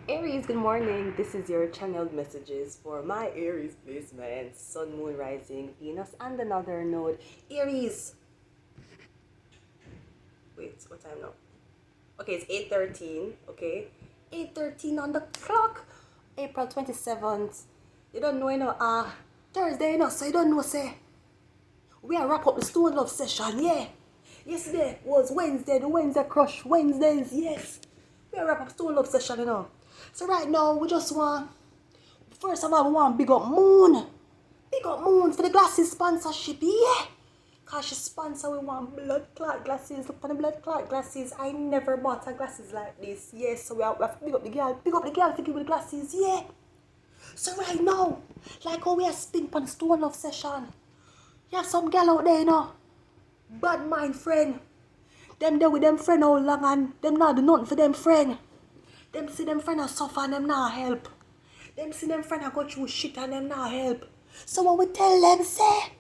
Aries, good morning. This is your channeled messages for my Aries placement, Sun, Moon, Rising, Venus, and another node. Aries. Wait, what time now? Okay, it's 8:13. Okay, 8:13 on the clock. April 27th. You don't know, Thursday, so you don't know, say. We are wrap up the Stone Love session, yeah. Yesterday was Wednesday, the Wednesday Crush Wednesdays, yes. We are wrap up Stone Love session. So right now, we just want, first of all, we want big up Moon. Big up Moon for the glasses sponsorship, yeah. Cause she sponsor, we want blood clot glasses. Look for the blood clot glasses. I never bought her glasses like this, yes. So we have to big up the girl to give me the glasses, yeah. So right now, like how we are spin on Stone Love session. You have some girl out there, bad mind friend. Them there with them friend all long and them not do nothing for them friend. Them see them friend a suffer and them not help. Them see them friend a go through shit and them not help. So what we tell them say,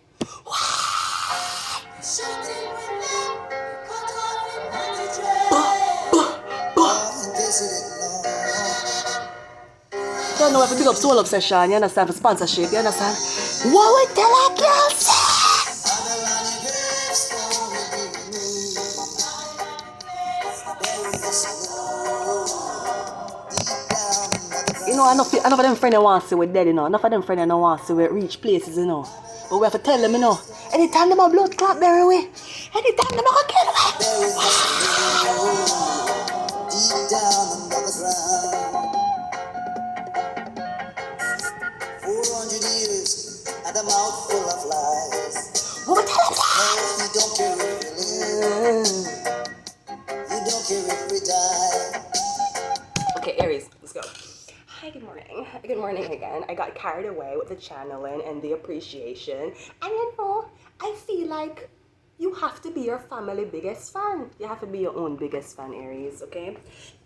don't know if we pick up Soul Obsession, you understand, for sponsorship, you understand? What we tell our girls say? Enough of them friends want to see we're dead, Enough of them friends don't want to see we reach places, But we have to tell them, Anytime them a blood clot bury we. Anytime them a kill we. Deep down under the ground. 400 years and a mouthful of lies. What we tell them? No, you don't care if we live. You don't care if we die. Okay, Aries, let's go. Hi, good morning. Good morning again. I got carried away with the channeling and the appreciation. And I feel like you have to be your family biggest fan. You have to be your own biggest fan, Aries, okay?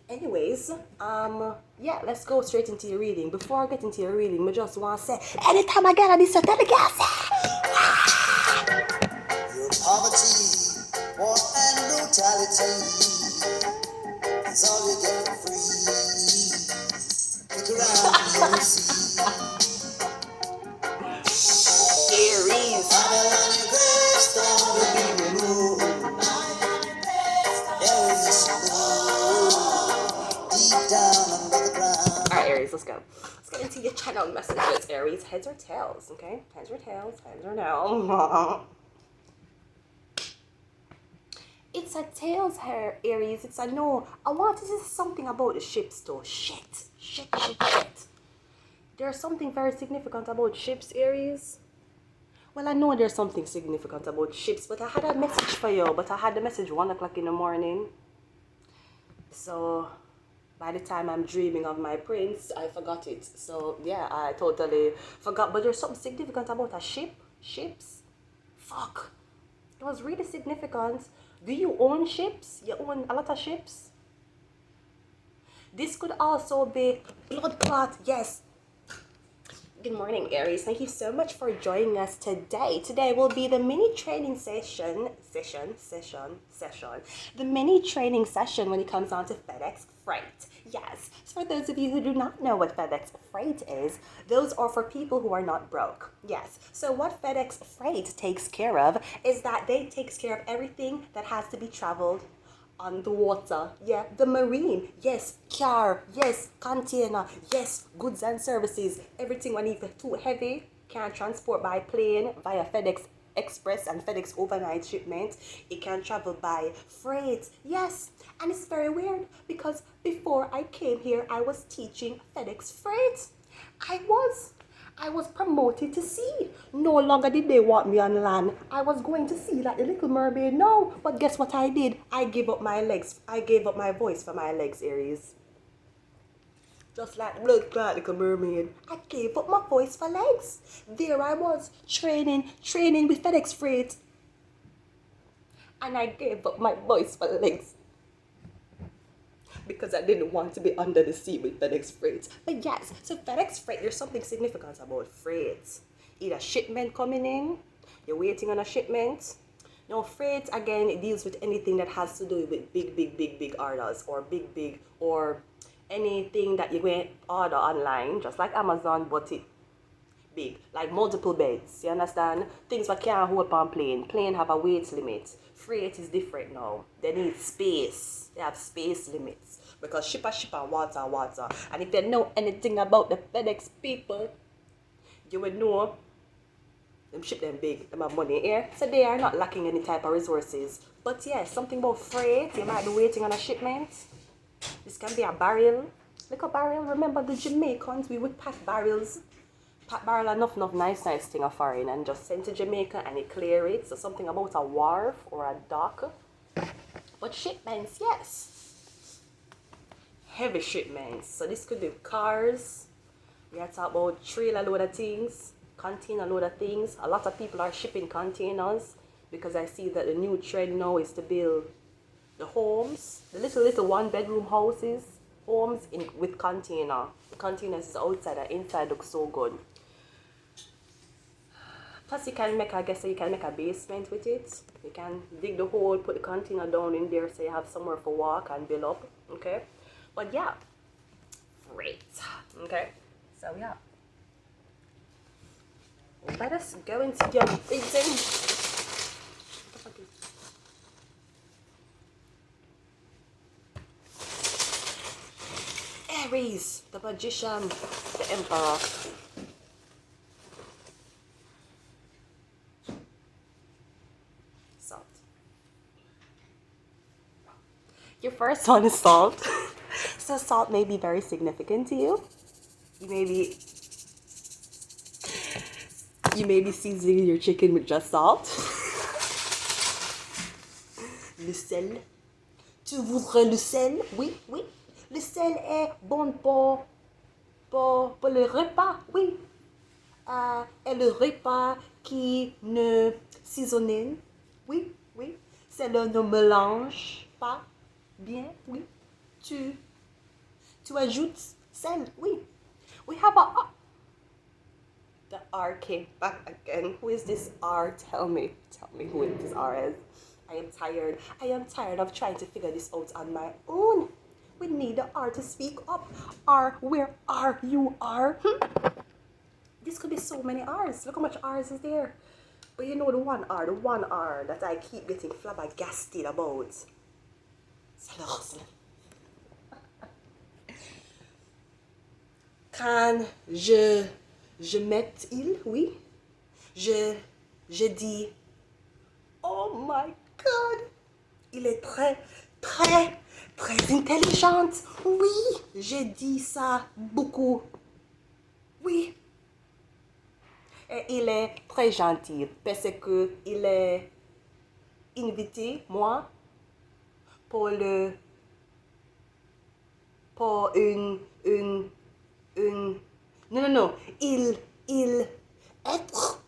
Anyways, yeah, let's go straight into your reading. Before I get into your reading, I just want to say, anytime I get on this, tell the girls, your poverty, war and brutality is all you get for free. Look around, you see. Aries. Babylon, your gravestone will be removed. There is a snow deep down under the ground. Alright, Aries, let's go. Let's get into your channel messages, Aries. Heads or tails, okay? Heads or tails, heads or no. It's a tails hair, Aries. It's a no. I want to say something about the ships, though. Shit. There's something very significant about ships, Aries. Well, I know there's something significant about ships, but I had a message for you. But I had the message 1 o'clock in the morning. So by the time I'm dreaming of my prince, I forgot it. So yeah, I totally forgot. But there's something significant about a ship. Ships. Fuck. It was really significant. Do you own ships? You own a lot of ships? This could also be blood clot. Yes. Good morning, Aries. Thank you so much for joining us today. Today will be the mini training session. The mini training session when it comes on to FedEx Freight. Yes. So for those of you who do not know what FedEx Freight is, those are for people who are not broke. Yes. So what FedEx Freight takes care of is that they takes care of everything that has to be traveled on the water, yeah, the marine, yes, car, yes, container, yes, goods and services, everything when it's too heavy, can't transport by plane, via FedEx Express and FedEx overnight shipment, it can travel by freight, yes, and it's very weird because before I came here, I was teaching FedEx Freight. I was promoted to sea. No longer did they want me on land. I was going to sea like the Little Mermaid now. But guess what I did? I gave up my legs. I gave up my voice for my legs, Aries. Just like blood clot Little Mermaid. I gave up my voice for legs. There I was, training with FedEx Freight. And I gave up my voice for legs. Because I didn't want to be under the sea with FedEx Freight. But yes, so FedEx Freight, there's something significant about freight. Either shipment coming in, you're waiting on a shipment. Now freight, again, it deals with anything that has to do with big orders or big, or anything that you're going to order online, just like Amazon, but it big, like multiple beds, you understand? Things that can't hold on plane. Plane have a weight limit. Freight is different now. They need space. They have space limits. Because shipper, water. And if you know anything about the FedEx people, you would know them ship them big, them have money here. So they are not lacking any type of resources. But yes, something about freight, you might be waiting on a shipment. This can be a barrel. Like a barrel, remember the Jamaicans, we would pack barrels. Pack barrel enough nice thing of foreign and just send to Jamaica and it clear it. So something about a wharf or a dock. But shipments, yes. Heavy shipments. So this could be cars. We are talking about trailer load of things, container load of things. A lot of people are shipping containers because I see that the new trend now is to build the homes, the little 1-bedroom houses, homes with container. The containers is outside and inside looks so good. Plus you can make, I guess you can make a basement with it. You can dig the hole, put the container down in there so you have somewhere for walk and build up. Okay. But yeah. Great. Okay. So yeah. Let us go into your reading. Aries, the magician, the emperor. Salt. Your first one is salt. So salt may be very significant to you. You may be seasoning your chicken with just salt. Le sel. Tu voudrais le sel? Oui. Le sel est bon pour le repas, oui. Et le repas qui ne saisonne, oui. C'est le ne mélange pas bien, oui. Tu ajoutes sel, oui. We have the R came back again. Who is this R? Tell me who this R is. I am tired of trying to figure this out on my own. We need the R to speak up. R, where are you, R? This could be so many R's. Look how much R's is there. But you know the one R that I keep getting flabbergasted about. C'est le rose. Quand je mette il, oui. Je dis, oh my God, il est très intelligente. Oui, j'ai dit ça beaucoup. Oui. Et il est très gentil parce que il est invité, moi, pour une non, il être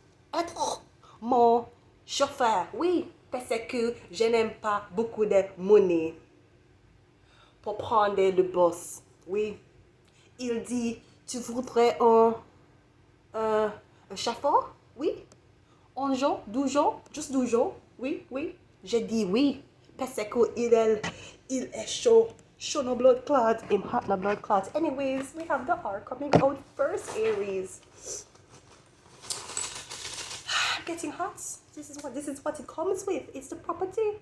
mon chauffeur, oui, parce que je n'aime pas beaucoup de monnaie pour prendre le bus, oui. Il dit, tu voudrais un chauffeur, oui. 11 jours, 12 jours, juste 12 jours, oui. Je dis oui, parce que il est chaud. Show no blood clots, him hot no blood clots. Anyways, we have the R coming out first, Aries. Getting hot. This is what it comes with. It's the property.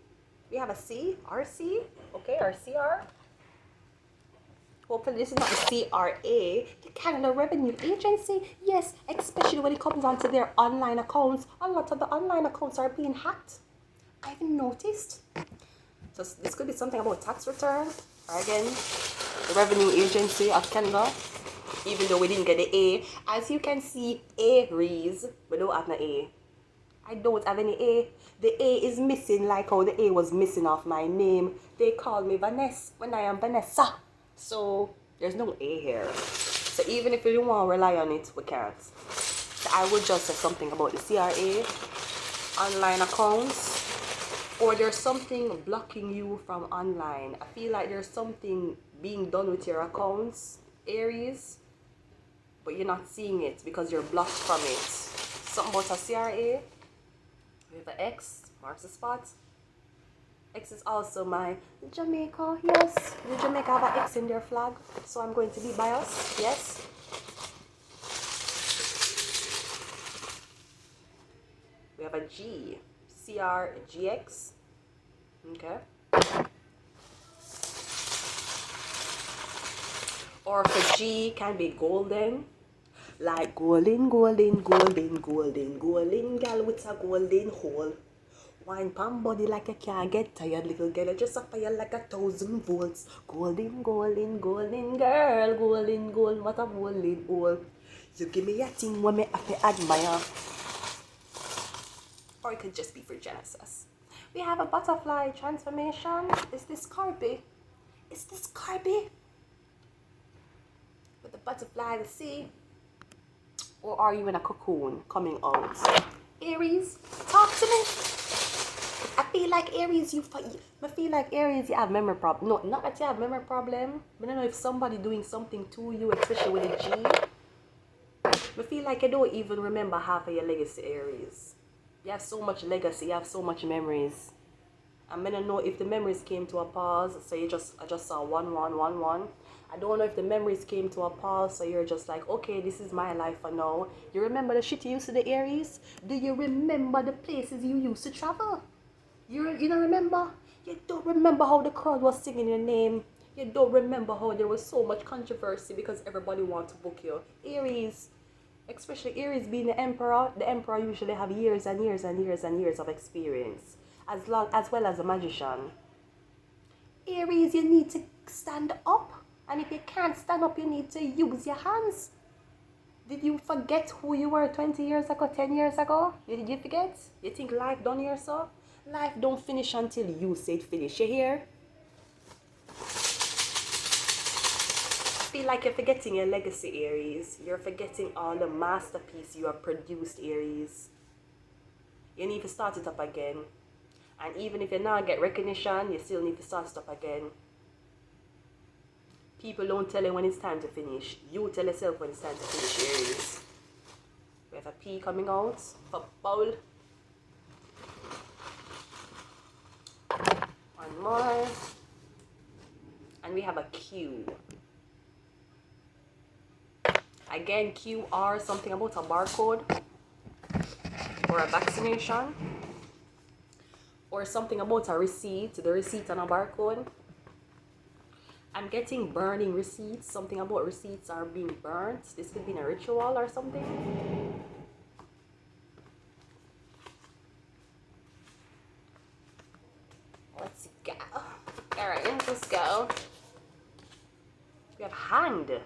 We have a C, RC. Okay, our CR. Hopefully this is not the CRA, the Canada Revenue Agency. Yes, especially when it comes onto their online accounts. A lot of the online accounts are being hacked. I haven't noticed. So this could be something about tax return. Or again, the Revenue Agency of Canada. Even though we didn't get the A. As you can see, Aries, we don't have an A. I don't have any A. The A is missing like how the A was missing off my name. They call me Vanessa when I am Vanessa. So there's no A here. So even if you don't want to rely on it, we can't. So I would just say something about the CRA, online accounts, or there's something blocking you from online. I feel like there's something being done with your accounts, Aries, but you're not seeing it because you're blocked from it. Something about a CRA. We have an X, marks the spot. X is also my Jamaica. Yes, the Jamaica have an X in their flag, so I'm going to be biased. Yes. We have a G, 𝐶𝐫𝐥𝐥. Okay. Or for G can be golden. Like golden, golden, golden, golden, golden gal with a golden hole. Wine palm body like you can't get tired, little girl. You just a fire like 1,000 volts. Golden, golden, golden girl, golden, gold, what a golden hole. You give me a thing when me have to admire. Or it could just be for Genesis. We have a butterfly transformation. Is this Carby? Is this Carby? With the butterfly, the sea. Or are you in a cocoon coming out? Aries, talk to me. I feel like Aries, you have memory problem. No, not that you have memory problem. I don't know if somebody doing something to you, especially with a G. I feel like you don't even remember half of your legacy, Aries. You have so much legacy, you have so much memories. I'm gonna know if the memories came to a pause, so I just saw 1 1 1 1. I don't know if the memories came to a pause, so you're just like, okay, this is my life for now. You remember the shit you used to the Aries? Do you remember the places you used to travel? You don't remember? You don't remember how the crowd was singing your name? You don't remember how there was so much controversy because everybody wanted to book you? Aries, especially Aries being the emperor usually have years and years and years and years of experience, as well as a magician. Aries, you need to stand up, and if you can't stand up, you need to use your hands. Did you forget who you were 20 years ago, 10 years ago? Did you forget? You think life done here, so? Life don't finish until you say it finish. You hear? I feel like you're forgetting your legacy, Aries. You're forgetting all the masterpiece you have produced, Aries. You need to start it up again. And even if you not get recognition, you still need to start it up again. People don't tell you when it's time to finish. You tell yourself when it's time to finish, Aries. We have a P coming out for Paul. One more. And we have a Q. Again, QR, something about a barcode. Or a vaccination. Or something about a receipt. The receipt and a barcode. I'm getting burning receipts. Something about receipts are being burnt. This could be in a ritual or something. Let's go. Alright, let's go. We have hanged.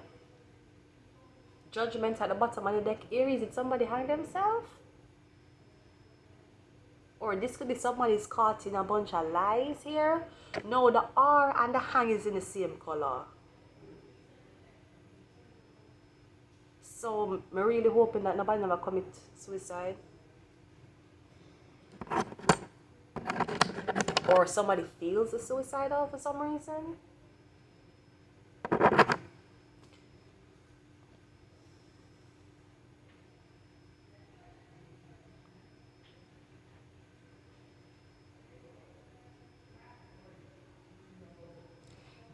Judgment at the bottom of the deck. Aries, did somebody hang themselves? Or this could be somebody's caught in a bunch of lies here. No, the R and the hang is in the same color. So I'm really hoping that nobody never commit suicide. Or somebody feels suicidal for some reason.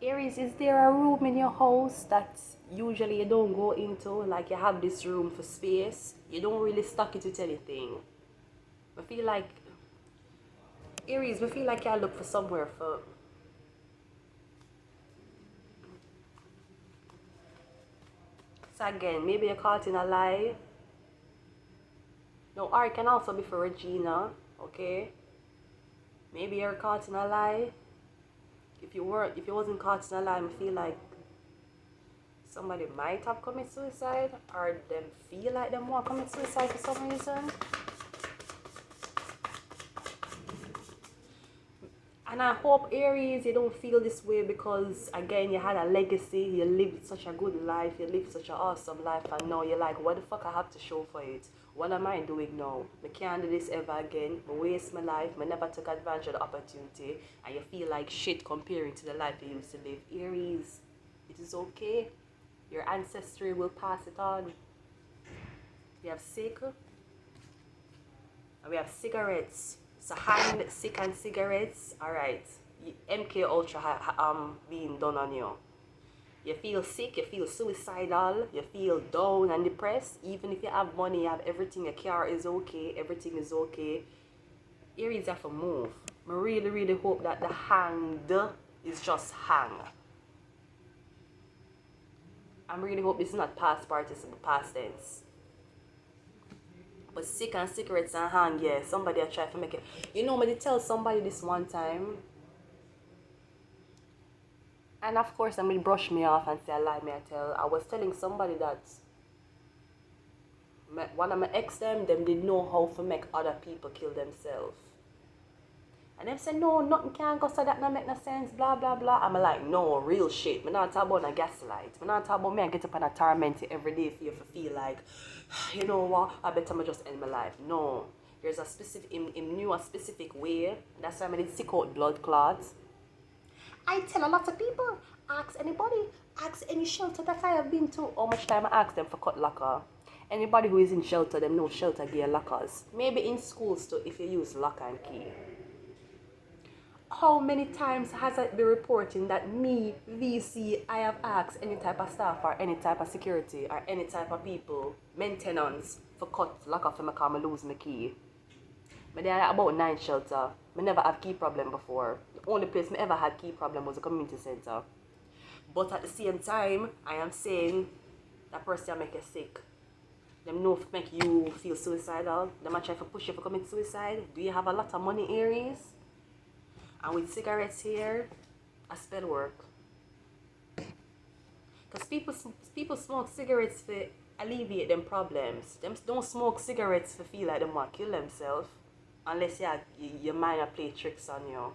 Aries, is there a room in your house that usually you don't go into? Like you have this room for space. You don't really stock it with anything. I feel like Aries, we feel like you look for somewhere for. So again, maybe you're caught in a lie. No, or it can also be for Regina, okay? Maybe you're caught in a lie. If you wasn't caught in a lie, I feel like somebody might have committed suicide, or them feel like them want to commit suicide for some reason. And I hope, Aries, you don't feel this way because, again, you had a legacy, you lived such a good life, you lived such an awesome life, and now you're like, what the fuck I have to show for it? What am I doing now? I can't do this ever again. I waste my life. I never took advantage of the opportunity. And you feel like shit comparing to the life you used to live. Aries, it is okay. Your ancestry will pass it on. We have 𝐓𝐡𝐞. And we have cigarettes. So hand, sick and cigarettes. Alright. MK Ultra being done on you. You feel sick, you feel suicidal, you feel down and depressed. Even if you have money, you have everything, your car is okay, everything is okay. Aries have to move. I really, really hope that the hanged is just hang. I really hope this is not past participle, past tense. But sick and cigarettes and hang, yeah, somebody try to make it. You know, me tell somebody this one time. And of course, I mean, brush me off and say a lie, me I tell. I was telling somebody that one of my ex them didn't know how to make other people kill themselves. And them say, no, nothing can go so that not make no sense, blah, blah, blah. I'm like, no, real shit. I'm not talking about a gaslight. I'm not talking about me and get up and torment you every day for you to feel like, you know what, I better just end my life. No. There's a specific, him knew a specific way. That's why I did sick out blood clots. I tell a lot of people, ask anybody, ask any shelter that I have been to. How much time I ask them for cut locker. Anybody who is in shelter, them know shelter gear lockers. Maybe in schools too, if you use lock and key. How many times has it been reporting that me, VC, I have asked any type of staff or any type of security or any type of people, maintenance, for cut lock off them because I lose my key. But there are about 9 shelter. I never have key problem before. The only place I ever had key problem was a community center. But at the same time, I am saying that person make you sick. Them know if make you feel suicidal. Them might try to push you to commit suicide. Do you have a lot of money, Aries? And with cigarettes here, I spell work. Because people smoke cigarettes to alleviate them problems. Them don't smoke cigarettes to feel like they want to kill themselves. Unless your mind play tricks on you.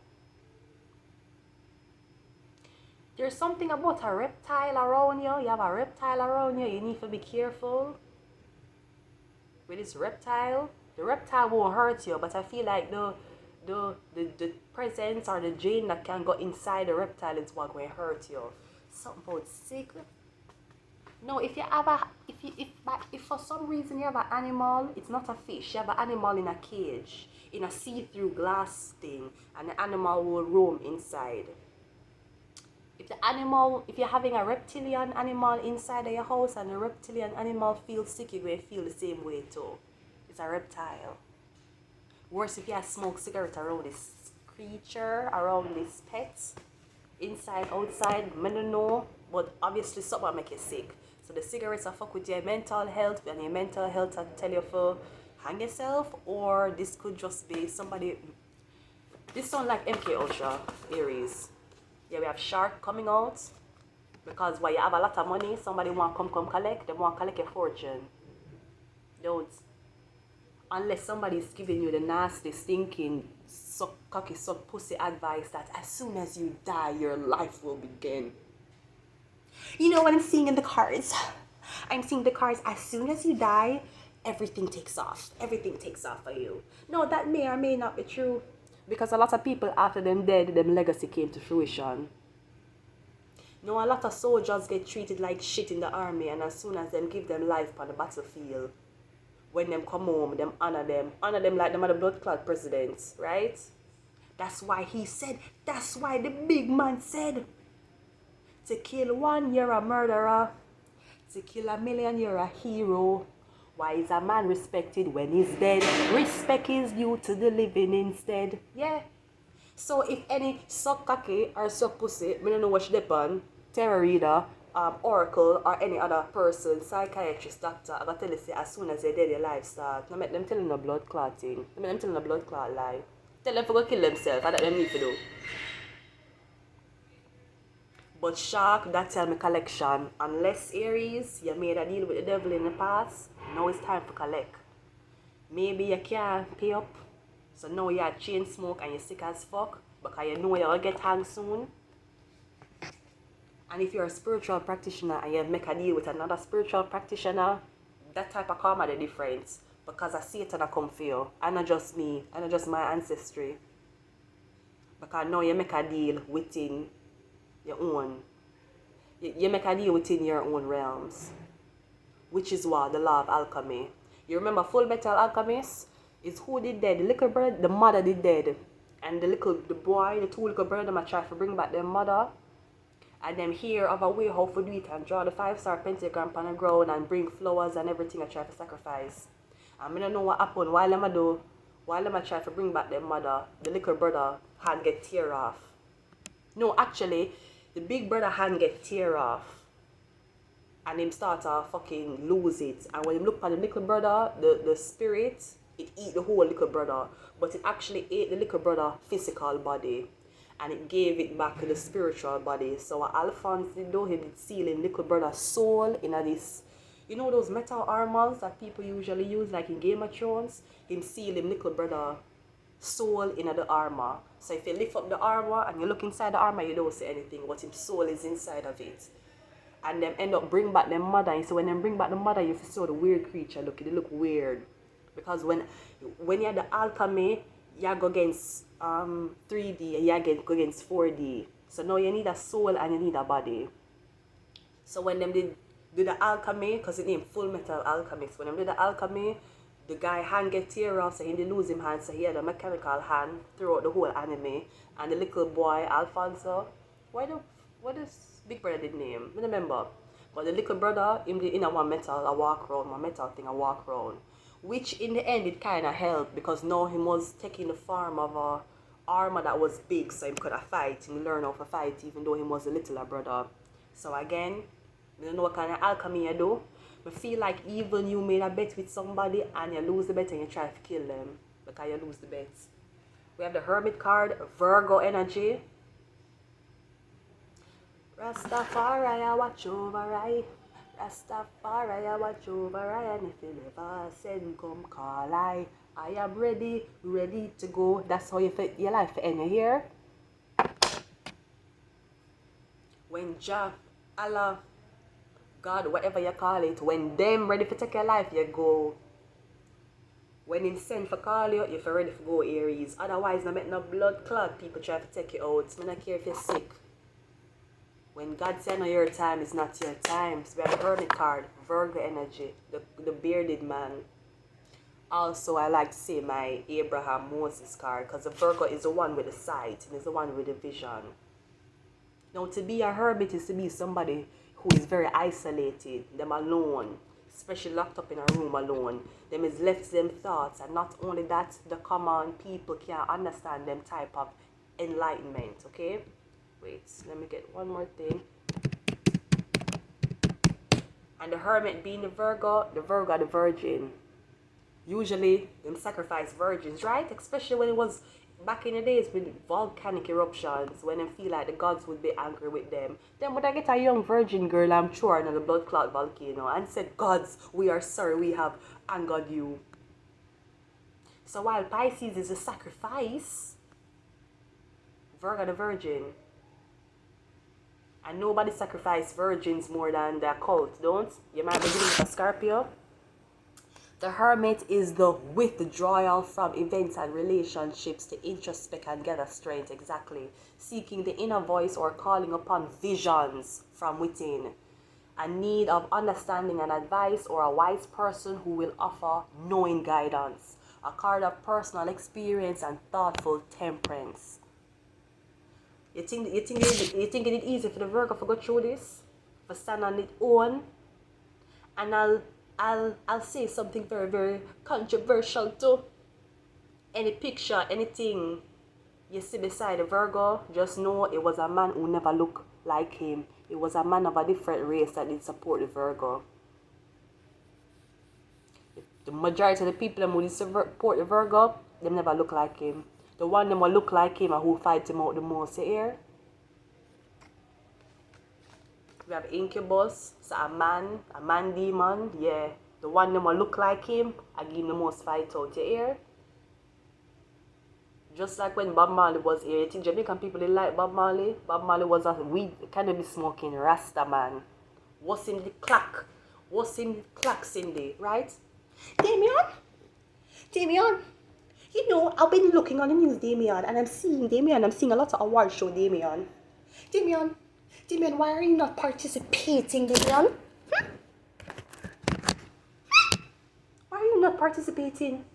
There's something about a reptile around you. You have a reptile around you. You need to be careful. With this reptile, the reptile won't hurt you, but I feel like the presence or the gene that can go inside the reptile is what will hurt you. Something about sick. No, if you have if for some reason you have an animal, it's not a fish. You have an animal in a cage, in a see-through glass thing, and the animal will roam inside. If you're having a reptilian animal inside of your house and the reptilian animal feels sick, you will feel the same way too. It's a reptile. Worse if you have smoke cigarette around this creature, around this pet, inside, outside, I don't know, but obviously something will make you sick. So the cigarettes will fuck with your mental health, and your mental health will tell you to hang yourself, or this could just be somebody. This sounds like MK Ultra, Aries. Yeah, we have shark coming out because while you have a lot of money, somebody want to come collect. They want to collect your fortune. Don't. Unless somebody is giving you the nasty, stinking, suck cocky, suck pussy advice that as soon as you die, your life will begin. You know what I'm seeing in the cards? I'm seeing the cards as soon as you die, everything takes off. Everything takes off for you. No, that may or may not be true. Because a lot of people after them dead, them legacy came to fruition. No, a lot of soldiers get treated like shit in the army, and as soon as them give them life on the battlefield, when them come home, them honor them like them are the blood clot presidents, right? That's why he said, that's why the big man said, to kill one, you're a murderer. To kill a million, you're a hero. Why is a man respected when he's dead? Respect is due to the living instead. Yeah. So if any suck cocky or suck pussy, I don't know what they on, tarot reader, oracle, or any other person, psychiatrist, doctor, I gotta tell you, say, as soon as they're dead, their life start. I make them telling a blood clot thing. I make them telling a blood clot lie. Tell them to go kill themselves. That's what they need to do. But shark, that tell me collection. Unless Aries, you made a deal with the devil in the past, now it's time to collect. Maybe you can't pay up, so now you're a chain smoke and you're sick as fuck because you know you'll get hanged soon. And if you're a spiritual practitioner and you make a deal with another spiritual practitioner, that type of karma the difference, because a Satan will come for you. And not just me, and not just my ancestry. Because now you make a deal within your own. You make a deal within your own realms. Which is what? The law of alchemy. You remember Full Metal Alchemist? Is who did dead? The little brother, the mother did dead. And the boy, the two little brother, them a try to bring back their mother. And them here of a way how to do it and draw the 5-star pentagram on the ground and bring flowers and everything I try to sacrifice. And I don't know what happened while them a do, while them a try to bring back their mother, the little brother hand get tear off. No, actually, the big brother hand get tear off. And him start to fucking lose it. And when you look at the little brother, the spirit, it eat the whole little brother. But it actually ate the little brother physical body. And it gave it back to the spiritual body. So what Alphonse did do, he did seal him little brother's soul in this, you know those metal armors that people usually use like in Game of Thrones? Him seal him little brother soul in the armor. So if you lift up the armor and you look inside the armor, you don't see anything, but his soul is inside of it. And them end up bring back their mother. And so when they bring back the mother, you see the weird creature look. They look weird. Because when you have the alchemy, you go against 3D and you go against 4D. So now you need a soul and you need a body. So when them did do the alchemy, because it named Full Metal Alchemist, when them did the alchemy, the guy hand get tear off, so he didn't lose him hand, so he had a mechanical hand throughout the whole anime. And the little boy, Alfonso, what is Big Brother did name? I don't remember. But the little brother, him did in a one metal thing, a walk around. Which in the end it kinda helped because now he was taking the form of a armor that was big, so he could fight and learn how to fight even though he was a littler brother. So again, I don't know what kind of alchemy you do. I feel like even you made a bet with somebody and you lose the bet and you try to kill them because you lose the bet. We have the Hermit card, Virgo energy. Rastafari, I watch over I. Rastafari, I watch over I. And if you never send, come call I. I am ready to go. That's how you fit your life end. You hear? When Jah, Allah, God, whatever you call it, when them ready to take your life, you go. When him send for call you, if you're ready to go, Aries. Otherwise, no make no blood clot, people try to take you out. I don't care if you're sick. When God said no, your time is not your time. So we have the Hermit card, Virgo energy, the bearded man. Also, I like to say my Abraham Moses card because the Virgo is the one with the sight and is the one with the vision. Now, to be a hermit is to be somebody who is very isolated, them alone, especially locked up in a room alone. Them is left to them thoughts, and not only that, the common people can't understand them type of enlightenment, okay? Wait, let me get one more thing. And the hermit being the Virgo, the virgin. Usually, them sacrifice virgins, right? Especially when it was back in the days with volcanic eruptions, when they feel like the gods would be angry with them. Then would I get a young virgin girl, I'm sure, in the blood clot volcano and said, gods, we are sorry, we have angered you. So while Pisces is a sacrifice, Virgo the virgin. And nobody sacrifices virgins more than the occult, don't? You might be dealing with a Scorpio. The hermit is the withdrawal from events and relationships to introspect and gather strength, exactly. Seeking the inner voice or calling upon visions from within. A need of understanding and advice or a wise person who will offer knowing guidance. A card of personal experience and thoughtful temperance. You think it is easy for the Virgo to go through this? For stand on its own? And I'll say something very, very controversial too. Any picture, anything you see beside the Virgo, just know it was a man who never looked like him. It was a man of a different race that did support the Virgo. The majority of the people who support the Virgo, they never look like him. The one that will look like him and who fight him out the most here. We have Incubus, so a man demon, yeah. The one that will look like him, I give him the most fight out here. Just like when Bob Marley was here, you think Jamaican people they like Bob Marley? Bob Marley was a weed, cannabis smoking Rasta man. What's in the clock? What's in the clock, Cindy, right? Damien, you know, I've been looking on the news, Damien, and I'm seeing a lot of award show, Damien, why are you not participating, Damien? Why are you not participating?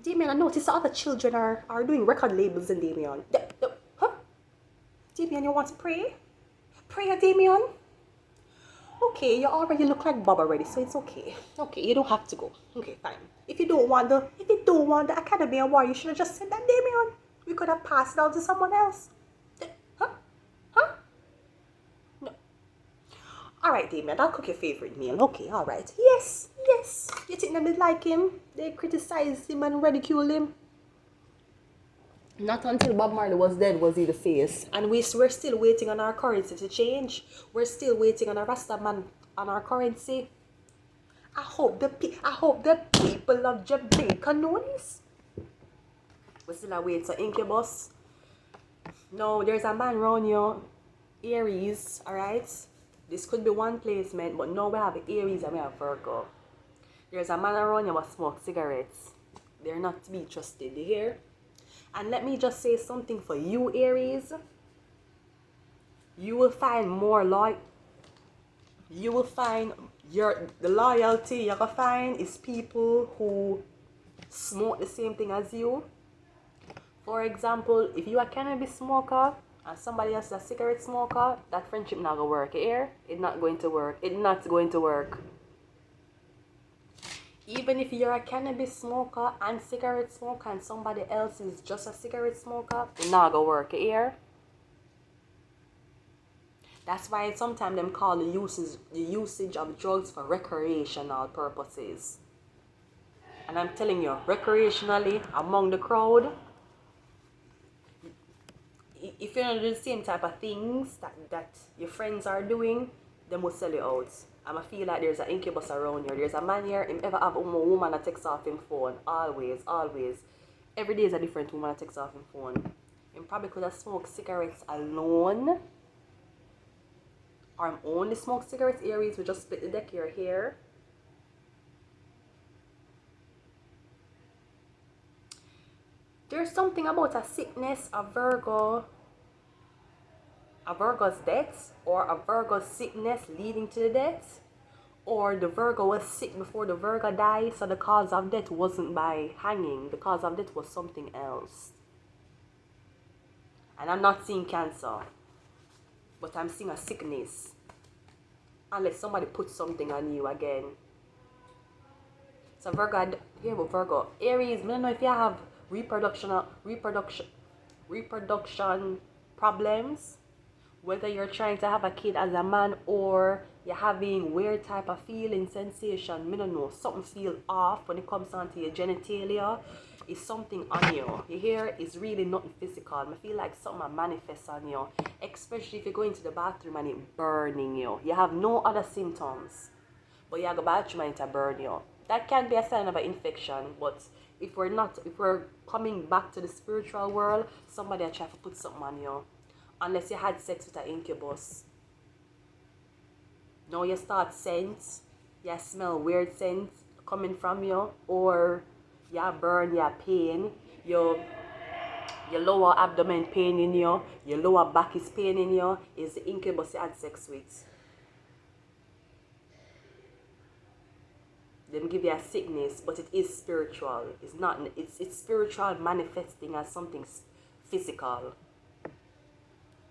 Damien, I noticed the other children are doing record labels in Damien. Huh? Damien, you want to pray? Prayer, Damien? Okay, you already look like Bob already, so it's okay. Okay, you don't have to go. Okay, fine. If you don't want the Academy Award, you should have just said that, Damien. We could have passed it on to someone else. Huh? Huh? No. Alright, Damien, I'll cook your favorite meal. Okay, alright. Yes, yes. You think they like him? They criticize him and ridicule him? Not until Bob Marley was dead was he the face. And we're still waiting on our currency to change. We're still waiting on a Rasta man on our currency. I hope the people of Jamaica know this. We still waiting for Incubus. No, there's a man around here, Aries, alright? This could be one placement, but now we have Aries and we have Virgo. There's a man around here who smokes cigarettes. They're not to be trusted, you hear? And let me just say something for you, Aries. You will find more you will find the loyalty you're gonna find is people who smoke the same thing as you. For example, if you are a cannabis smoker and somebody else is a cigarette smoker, that friendship not gonna work here. It's not going to work. It's not going to work. Even if you're a cannabis smoker and cigarette smoker and somebody else is just a cigarette smoker, it's not gonna work here. That's why sometimes them call the usage of drugs for recreational purposes. And I'm telling you, recreationally, among the crowd, if you don't do the same type of things that your friends are doing, they will sell you out. I feel like there's an incubus around here. There's a man here, him ever have a woman that takes off him phone. Always, always. Every day is a different woman that takes off him phone. Him probably could have smoked cigarettes alone. Or him only smoke cigarettes. Aries, we just split the deck here. There's something about a sickness, a Virgo's death, or a Virgo's sickness leading to the death, or the Virgo was sick before the Virgo died, so the cause of death wasn't by hanging, the cause of death was something else. And I'm not seeing cancer, but I'm seeing a sickness, unless somebody puts something on you again. So Virgo, here with Virgo, Aries, I don't know if you have reproduction problems, whether you're trying to have a kid as a man or you're having weird type of feeling, sensation, I don't know, something feel off when it comes down to your genitalia, is something on you. You hear? It's really nothing physical. I feel like something manifests on you, especially if you go into the bathroom and it burning you. You have no other symptoms, but you have a bathroom and it burn you. That can be a sign of an infection, but if we're coming back to the spiritual world, somebody will try to put something on you. Unless you had sex with an incubus. Now you start scents, you smell weird scents coming from you, or you burn, you pain, your lower abdomen pain in you, your lower back is pain in you, is the incubus you had sex with. Them give you a sickness, but it is spiritual. It's not. It's spiritual manifesting as something physical.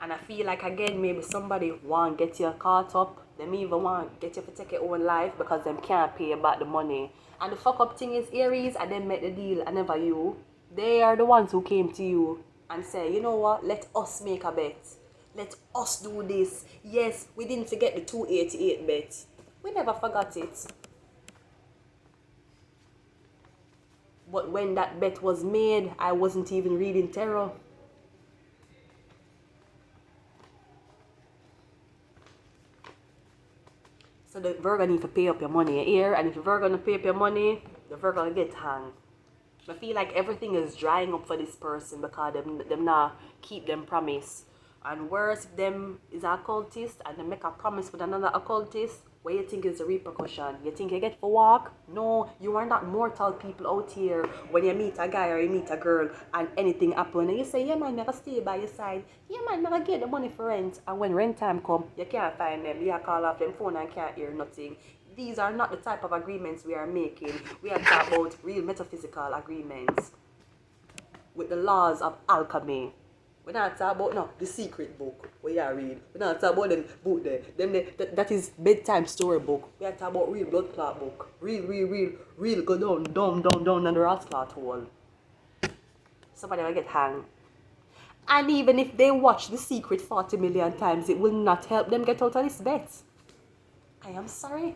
And I feel like again maybe somebody want to get you caught up. Them even want to get you to take your own life because them can't pay you back the money. And the fuck up thing is Aries, and them make the deal and never you. They are the ones who came to you and say, you know what? Let us make a bet. Let us do this. Yes, we didn't forget the 288 bet. We never forgot it. But when that bet was made, I wasn't even reading tarot. So the Virgo need to pay up your money here, and if the Virgo don't pay up your money, the Virgo will get hanged. I feel like everything is drying up for this person because them not keep them promise. And worse, if them is an occultist and they make a promise with another occultist, what you think is the repercussion? You think you get for walk? No, you are not mortal people out here. When you meet a guy or you meet a girl and anything happen, and you say, yeah man, never stay by your side. Yeah man, never get the money for rent. And when rent time come, you can't find them. You call off them phone and can't hear nothing. These are not the type of agreements we are making. We are talking about real metaphysical agreements with the laws of alchemy. We're not talking about no the secret book where you read. We're not talking about them book there. That is bedtime story book. We are talking about real blood clot book. Real go down under the clot hole. Somebody will get hanged. And even if they watch The Secret 40 million times, it will not help them get out of this bet. I am sorry.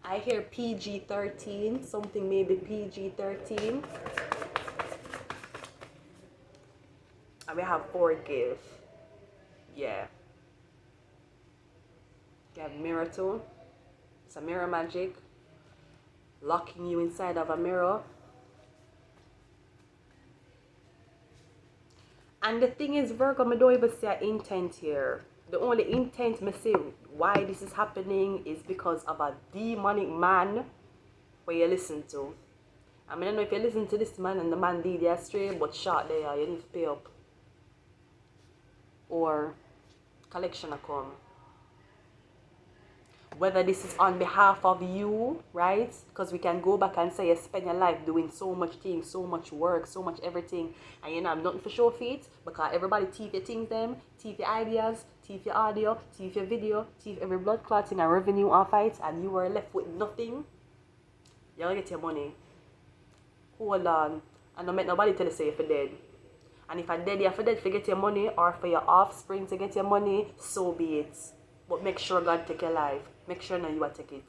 I hear PG-13, something maybe PG-13. And we have forgive. Yeah. You have mirror too. It's a mirror magic. Locking you inside of a mirror. And the thing is, Virgo, I don't even see an intent here. The only intent I say why this is happening is because of a demonic man where you listen to. I mean, I don't know if you listen to this man and the man lead you astray, but short there, you need to pay up. Or collection account. Whether this is on behalf of you, right? Because we can go back and say you spend your life doing so much things, so much work, so much everything, and you know I'm nothing for show feet because everybody thief your things them, thief your ideas, thief your audio, thief your video, thief every blood clotting and revenue off it, and you were left with nothing. You'll get your money. Hold on. And don't make nobody tell you say you're dead. And if I'm dead, you're dead to get your money, or for your offspring to get your money, so be it. But make sure God take your life. Make sure now you will take it.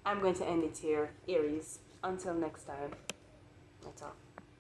I'm going to end it here, Aries. Until next time. That's all.